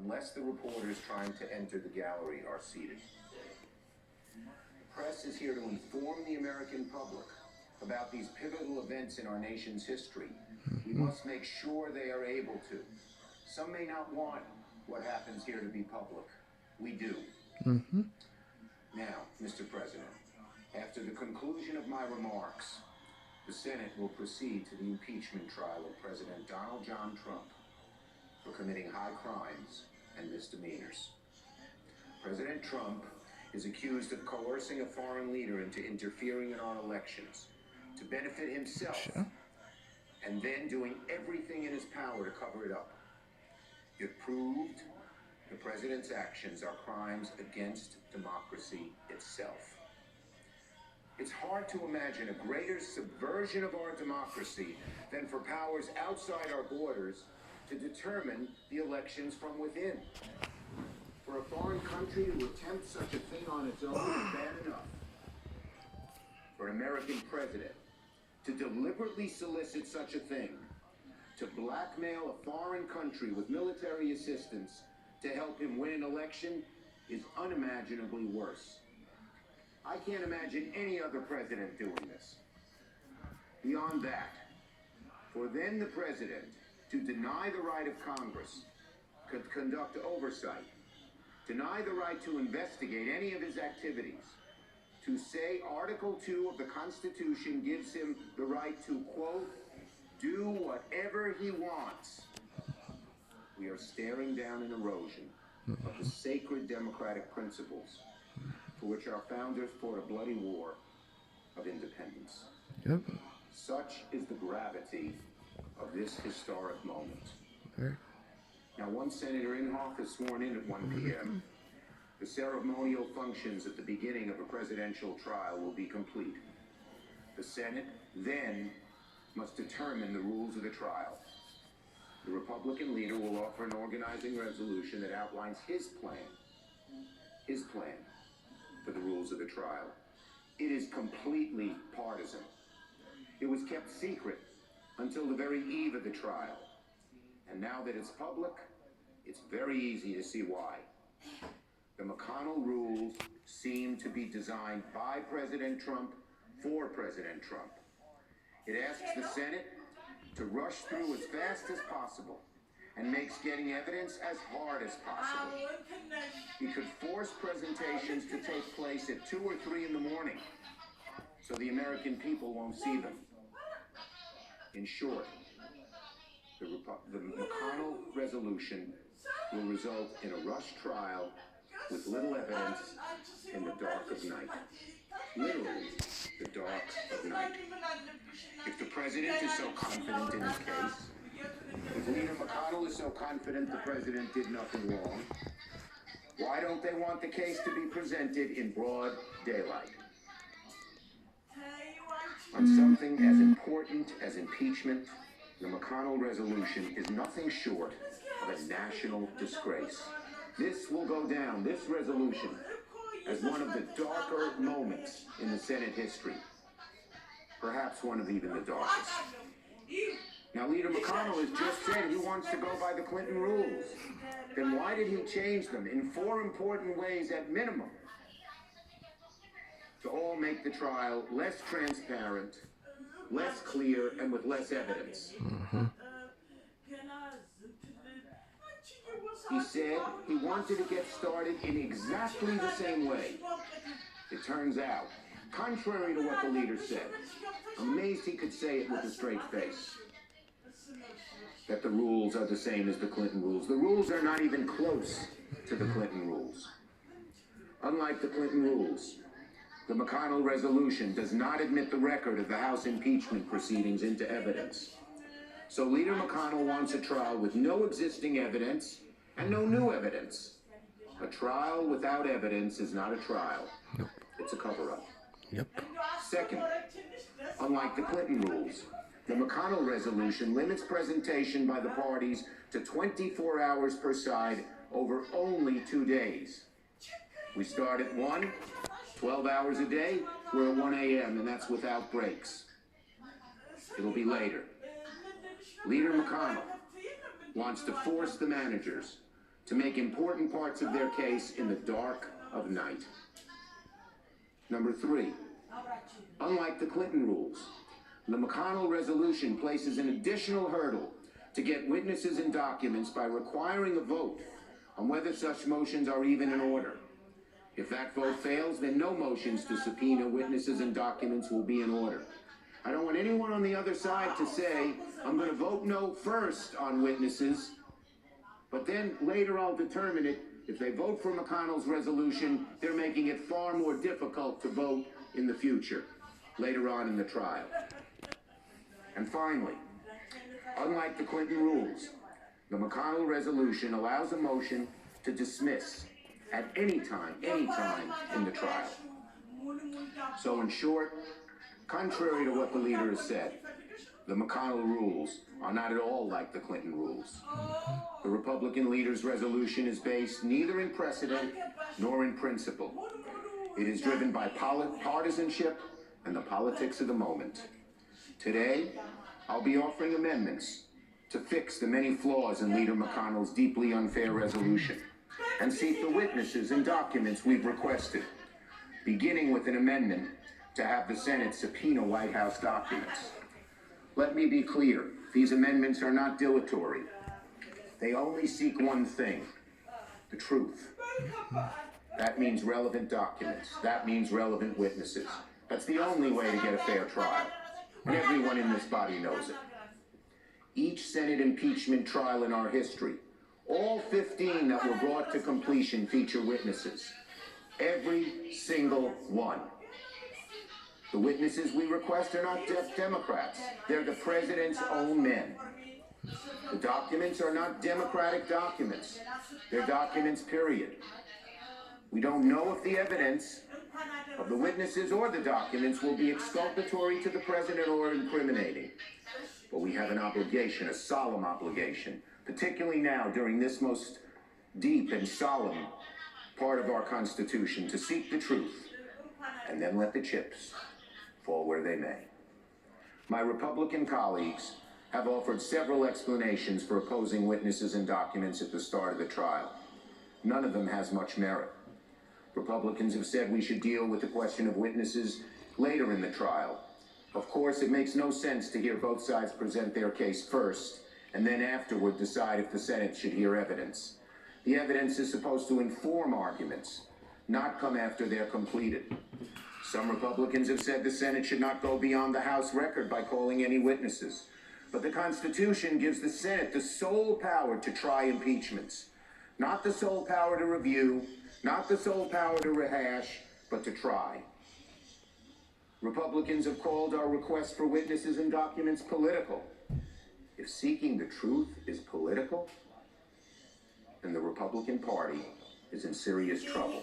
unless the reporters trying to enter the gallery are seated. The press is here to inform the American public about these pivotal events in our nation's history. We must make sure they are able to. Some may not want what happens here to be public. We do. Now, Mr. President, after the conclusion of my remarks, the Senate will proceed to the impeachment trial of President Donald John Trump for committing high crimes and misdemeanors. President Trump is accused of coercing a foreign leader into interfering in our elections to benefit himself, and then doing everything in his power to cover it up. If proved, the president's actions are crimes against democracy itself. It's hard to imagine a greater subversion of our democracy than for powers outside our borders to determine the elections from within. For a foreign country to attempt such a thing on its own is bad enough. For an American president to deliberately solicit such a thing, to blackmail a foreign country with military assistance to help him win an election, is unimaginably worse. I can't imagine any other president doing this. Beyond that, for then the president to deny the right of Congress to conduct oversight, deny the right to investigate any of his activities, to say Article 2 of the Constitution gives him the right to, quote, do whatever he wants. We are staring down an erosion of the sacred democratic principles for which our founders fought a bloody war of independence. Such is the gravity of this historic moment. Now, one senator Inhofe is sworn in at 1 p.m. The ceremonial functions at the beginning of a presidential trial will be complete. The Senate then must determine the rules of the trial. The Republican leader will offer an organizing resolution that outlines his plan for the rules of the trial. It is completely partisan. It was kept secret until the very eve of the trial. And now that it's public, it's very easy to see why. The McConnell rules seem to be designed by President Trump for President Trump. It asks the Senate to rush through as fast as possible and makes getting evidence as hard as possible. It could force presentations to take place at 2 or 3 in the morning so the American people won't see them. In short, the McConnell resolution will result in a rush trial with little evidence in the dark of night. Literally, the dark of night. If the president is so confident in his case, if Leader McConnell is so confident the president did nothing wrong, why don't they want the case to be presented in broad daylight? On something as important as impeachment, the McConnell resolution is nothing short of a national disgrace. This will go down, this resolution, as one of the darker moments in the Senate history. Perhaps one of even the darkest. Now, Leader McConnell has just said he wants to go by the Clinton rules. Then why did he change them in 4 important ways at minimum? To all make the trial less transparent, less clear, and with less evidence. He said he wanted to get started in exactly the same way. It turns out, contrary to what the leader said, I'm amazed he could say it with a straight face, that the rules are the same as the Clinton rules. The rules are not even close to the Clinton rules. Unlike the Clinton rules, the McConnell resolution does not admit the record of the House impeachment proceedings into evidence. So Leader McConnell wants a trial with no existing evidence and no new evidence. A trial without evidence is not a trial. Nope. It's a cover-up. Yep. Second, unlike the Clinton rules, the McConnell resolution limits presentation by the parties to 24 hours per side over only 2 days. We start at 1, 12 hours a day, we're at 1 a.m., and that's without breaks. It'll be later. Leader McConnell wants to force the managers to make important parts of their case in the dark of night. Number 3, unlike the Clinton rules, the McConnell resolution places an additional hurdle to get witnesses and documents by requiring a vote on whether such motions are even in order. If that vote fails, then no motions to subpoena witnesses and documents will be in order. I don't want anyone on the other side to say, I'm going to vote no first on witnesses, but then later I'll determine it. If they vote for McConnell's resolution, they're making it far more difficult to vote in the future, later on in the trial. And finally, unlike the Clinton rules, the McConnell resolution allows a motion to dismiss at any time in the trial. So in short, contrary to what the leader has said, the McConnell rules are not at all like the Clinton rules. The Republican leader's resolution is based neither in precedent nor in principle. It is driven by partisanship and the politics of the moment. Today, I'll be offering amendments to fix the many flaws in Leader McConnell's deeply unfair resolution and seek the witnesses and documents we've requested, beginning with an amendment to have the Senate subpoena White House documents. Let me be clear, these amendments are not dilatory. They only seek one thing, the truth. That means relevant documents. That means relevant witnesses. That's the only way to get a fair trial. And everyone in this body knows it. Each Senate impeachment trial in our history, all 15 that were brought to completion, feature witnesses. Every single one. The witnesses we request are not Democrats. They're the president's own men. The documents are not Democratic documents. They're documents, period. We don't know if the evidence of the witnesses or the documents will be exculpatory to the president or incriminating. But we have an obligation, a solemn obligation, particularly now during this most deep and solemn part of our Constitution, to seek the truth and then let the chips fall where they may. My Republican colleagues have offered several explanations for opposing witnesses and documents at the start of the trial. None of them has much merit. Republicans have said we should deal with the question of witnesses later in the trial. Of course, it makes no sense to hear both sides present their case first and then afterward decide if the Senate should hear evidence. The evidence is supposed to inform arguments, not come after they're completed. Some Republicans have said the Senate should not go beyond the House record by calling any witnesses. But the Constitution gives the Senate the sole power to try impeachments. Not the sole power to review, not the sole power to rehash, but to try. Republicans have called our request for witnesses and documents political. If seeking the truth is political, then the Republican Party is in serious trouble.